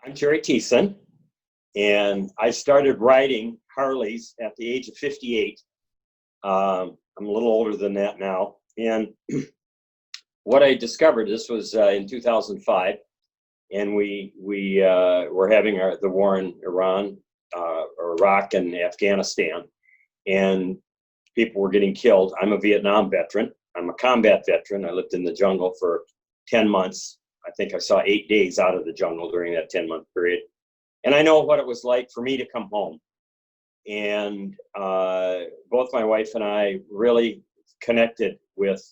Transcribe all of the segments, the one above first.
I'm Jerry Thiessen, and I started riding Harleys at the age of 58. I'm a little older than that now. And what I discovered, this was in 2005, and we were having the war in Iran, or Iraq and Afghanistan, and people were getting killed. I'm a Vietnam veteran. I'm a combat veteran. I lived in the jungle for 10 months. I think I saw 8 days out of the jungle during that 10-month period. And I know what it was like for me to come home. And both my wife and I really connected with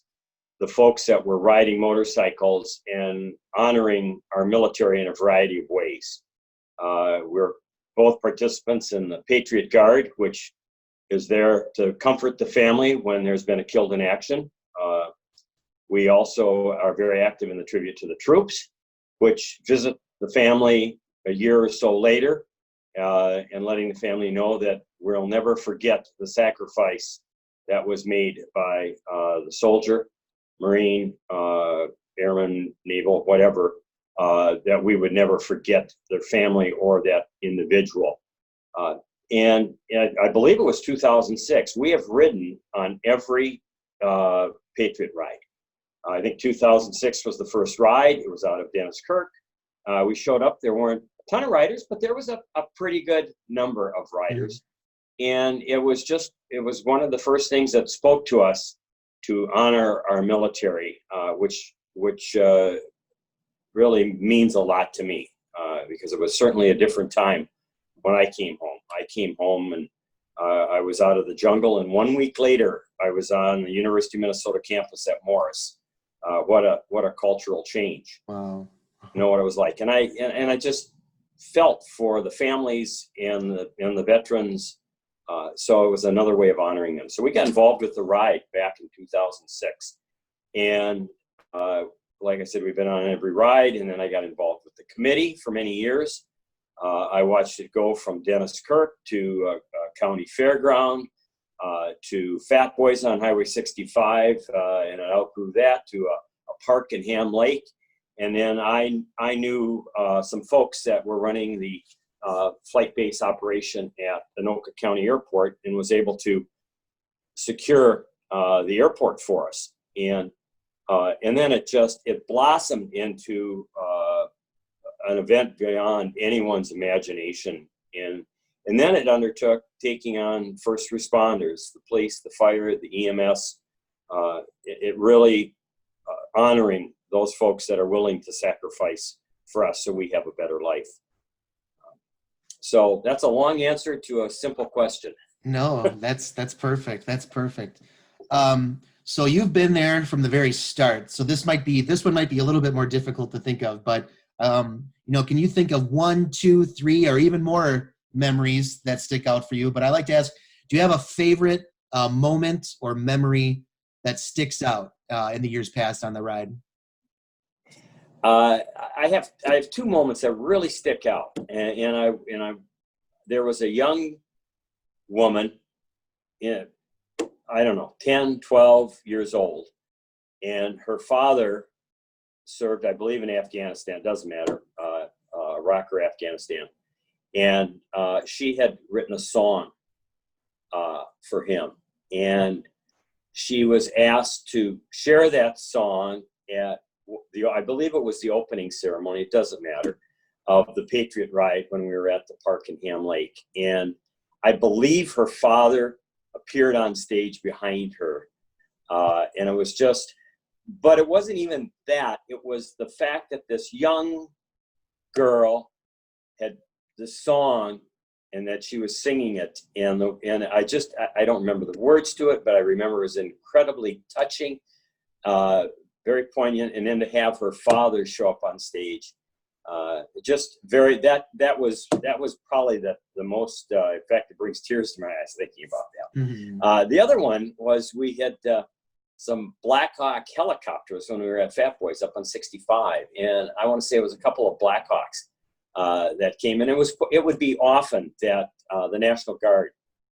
the folks that were riding motorcycles and honoring our military in a variety of ways. We're both participants in the Patriot Guard, which is there to comfort the family when there's been a killed in action. We also are very active in the Tribute to the Troops, which visit the family a year or so later, and letting the family know that we'll never forget the sacrifice that was made by the soldier, Marine, Airman, Naval, whatever, that we would never forget their family or that individual. And I believe it was 2006. We have ridden on every Patriot ride. I think 2006 was the first ride. It was out of Dennis Kirk. We showed up. There weren't a ton of riders, but there was a pretty good number of riders. And it was one of the first things that spoke to us to honor our military, which really means a lot to me, because it was certainly a different time when I came home. I came home and I was out of the jungle, and 1 week later, I was on the University of Minnesota campus at Morris. What a cultural change! Wow. You know what it was like, and I just felt for the families and the veterans. So it was another way of honoring them. So we got involved with the ride back in 2006, and like I said, we've been on every ride. And then I got involved with the committee for many years. I watched it go from Dennis Kirk to County Fairground, to Fat Boys on Highway 65, and I outgrew that to a park in Ham Lake. And then I knew some folks that were running the flight base operation at Anoka County Airport, and was able to secure the airport for us. And then it blossomed into an event beyond anyone's imagination. And then it undertook taking on first responders, the police, the fire, the EMS. It really honoring those folks that are willing to sacrifice for us so we have a better life. So that's a long answer to a simple question. No, that's perfect. That's perfect. So you've been there from the very start. So this one might be a little bit more difficult to think of, but can you think of 1, 2, 3, or even more memories that stick out for you? But I like to ask, do you have a favorite moment or memory that sticks out in the years past on the ride? I have two moments that really stick out, and there was a young woman, I don't know, 10, 12 years old, and her father served, I believe, in Afghanistan. Doesn't matter, Iraq or Afghanistan, and she had written a song for him, and she was asked to share that song at I believe it was the opening ceremony, it doesn't matter, of the Patriot Ride when we were at the park in Ham Lake. And I believe her father appeared on stage behind her. And it was but it wasn't even that. It was the fact that this young girl had this song and that she was singing it. And I don't remember the words to it, but I remember it was incredibly touching. Very poignant, and then to have her father show up on stage, that was probably the most, in fact, it brings tears to my eyes thinking about that. Mm-hmm. The other one was we had some Black Hawk helicopters when we were at Fat Boys up on 65, and I want to say it was a couple of Black Hawks that came in. It would be often that the National Guard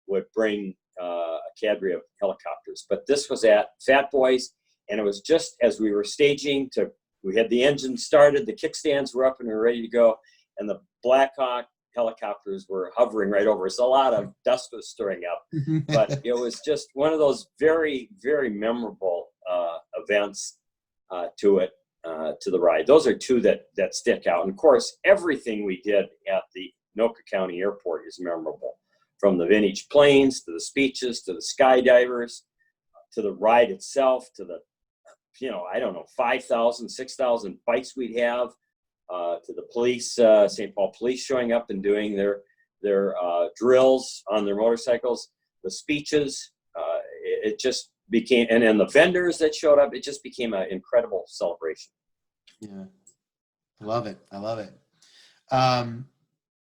would bring a cadre of helicopters, but this was at Fat Boys. And it was just as we were staging we had the engine started, the kickstands were up, and we were ready to go. and the Black Hawk helicopters were hovering right over us. A lot of dust was stirring up, but it was just one of those very, very memorable events to the ride. Those are two that stick out. And of course, everything we did at the Anoka County Airport is memorable, from the vintage planes to the speeches to the skydivers to the ride itself to the, I don't know, 5,000, 6,000 bikes we'd have, to the police, St. Paul Police showing up and doing their drills on their motorcycles, the speeches. It just became, and then the vendors that showed up, it just became an incredible celebration. Yeah, I love it. I love it.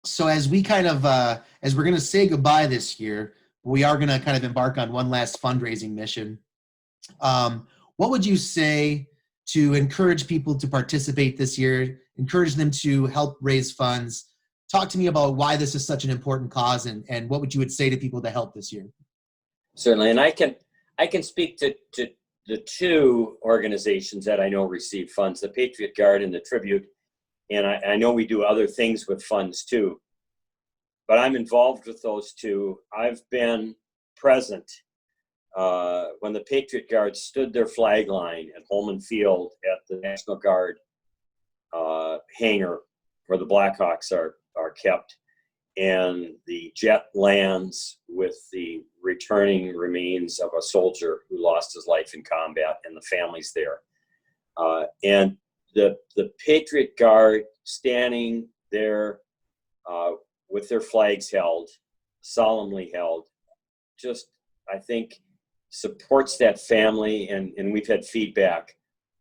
So as we kind of, as we're going to say goodbye this year, we are going to kind of embark on one last fundraising mission. What would you say to encourage people to participate this year, encourage them to help raise funds? Talk to me about why this is such an important cause, and what would you say to people to help this year? Certainly, and I can speak to the two organizations that I know receive funds, the Patriot Guard and the Tribute, and I know we do other things with funds too, but I'm involved with those two. I've been present when the Patriot Guard stood their flag line at Holman Field at the National Guard hangar where the Blackhawks are kept, and the jet lands with the returning remains of a soldier who lost his life in combat and the families there. And the Patriot Guard standing there with their flags held, solemnly held, just, I think, supports that family, and we've had feedback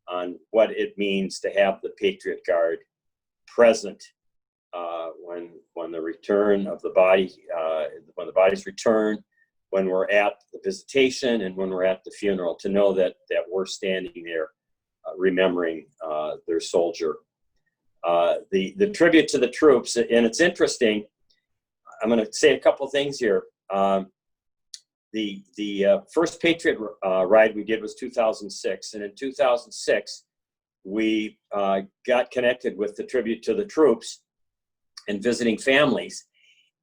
on what it means to have the Patriot Guard present when the return of the body, when the bodies return, when we're at the visitation, and when we're at the funeral, to know that we're standing there remembering their soldier. The tribute to the troops, and it's interesting, I'm going to say a couple things here. The first Patriot ride we did was 2006, and in 2006 we got connected with the Tribute to the Troops and visiting families,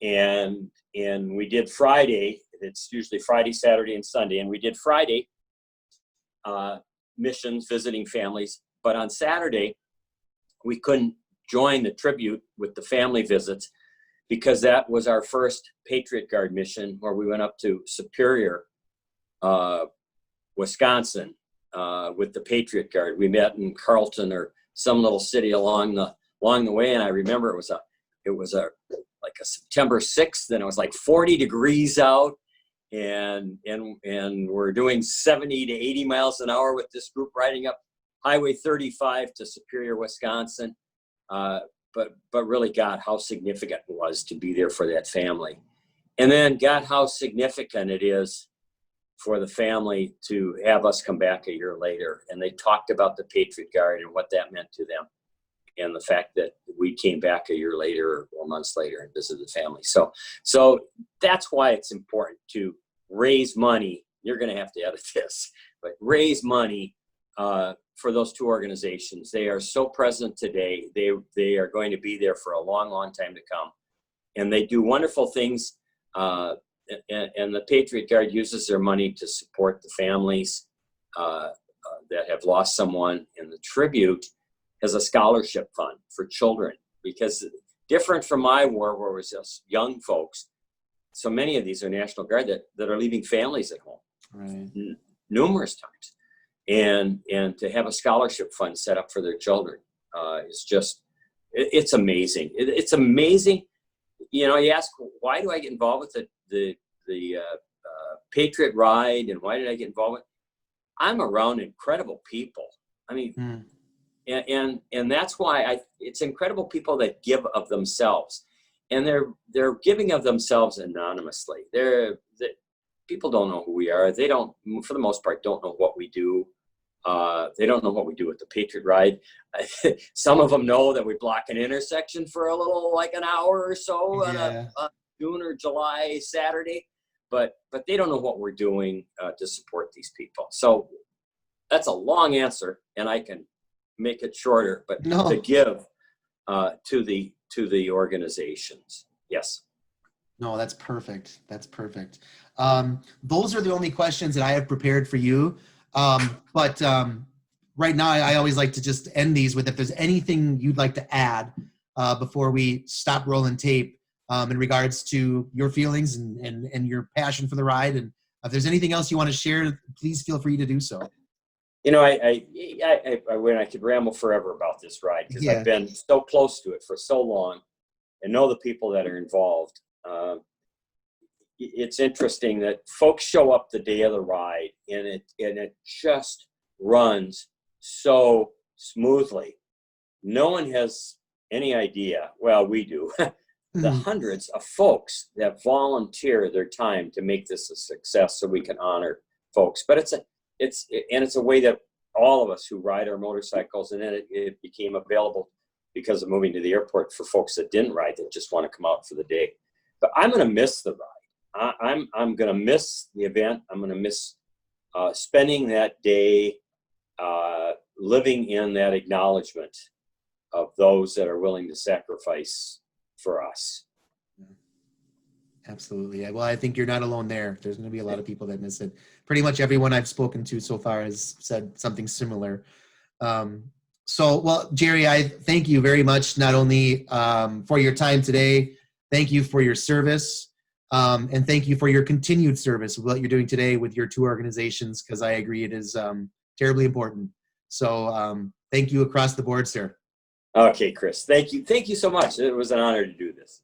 and we did Friday. It's usually Friday, Saturday, and Sunday, and we did Friday missions visiting families, but on Saturday we couldn't join the Tribute with the family visits, because that was our first Patriot Guard mission, where we went up to Superior, Wisconsin, with the Patriot Guard. We met in Carlton or some little city along the way, and I remember it was like a September 6th, and it was like 40 degrees out, and we're doing 70 to 80 miles an hour with this group riding up Highway 35 to Superior, Wisconsin. But really got how significant it was to be there for that family. And then got how significant it is for the family to have us come back a year later. And they talked about the Patriot Guard and what that meant to them, and the fact that we came back a year later or months later and visited the family. So that's why it's important to raise money. You're going to have to edit this, but raise money for those two organizations. They are so present today. They are going to be there for a long, long time to come. And they do wonderful things. And the Patriot Guard uses their money to support the families that have lost someone. And the Tribute has a scholarship fund for children, because different from my war, where it was just young folks, so many of these are National Guard that are leaving families at home, right, numerous times. And to have a scholarship fund set up for their children is just, it's amazing. It's amazing. You ask, why do I get involved with the Patriot Ride, and why did I get involved with? I'm around incredible people. I mean, and that's why it's incredible people that give of themselves, and they're giving of themselves anonymously. People don't know who we are. They don't, for the most part, don't know what we do. They don't know what we do with the Patriot Ride. Some of them know that we block an intersection for a little, like an hour or so on a June or July Saturday, but they don't know what we're doing to support these people. So that's a long answer, and I can make it shorter, but to give to the to the organizations. Yes. No, that's perfect. That's perfect. Those are the only questions that I have prepared for you. But right now, I always like to just end these with if there's anything you'd like to add before we stop rolling tape in regards to your feelings and your passion for the ride. And if there's anything else you want to share, please feel free to do so. You know, when I could ramble forever about this ride because Yeah. I've been so close to it for so long and know the people that are involved. It's interesting that folks show up the day of the ride and it just runs so smoothly. No one has any idea. Well, we do. The hundreds of folks that volunteer their time to make this a success so we can honor folks. But it's a way that all of us who ride our motorcycles, and then it became available because of moving to the airport for folks that didn't ride that just want to come out for the day. But I'm going to miss the ride. I'm going to miss the event. I'm going to miss spending that day living in that acknowledgement of those that are willing to sacrifice for us. Absolutely. Well, I think you're not alone there. There's going to be a lot of people that miss it. Pretty much everyone I've spoken to so far has said something similar. Well, Jerry, I thank you very much, not only for your time today, thank you for your service, and thank you for your continued service of what you're doing today with your two organizations, because I agree it is terribly important. So thank you across the board, sir. Okay, Chris, thank you. Thank you so much. It was an honor to do this.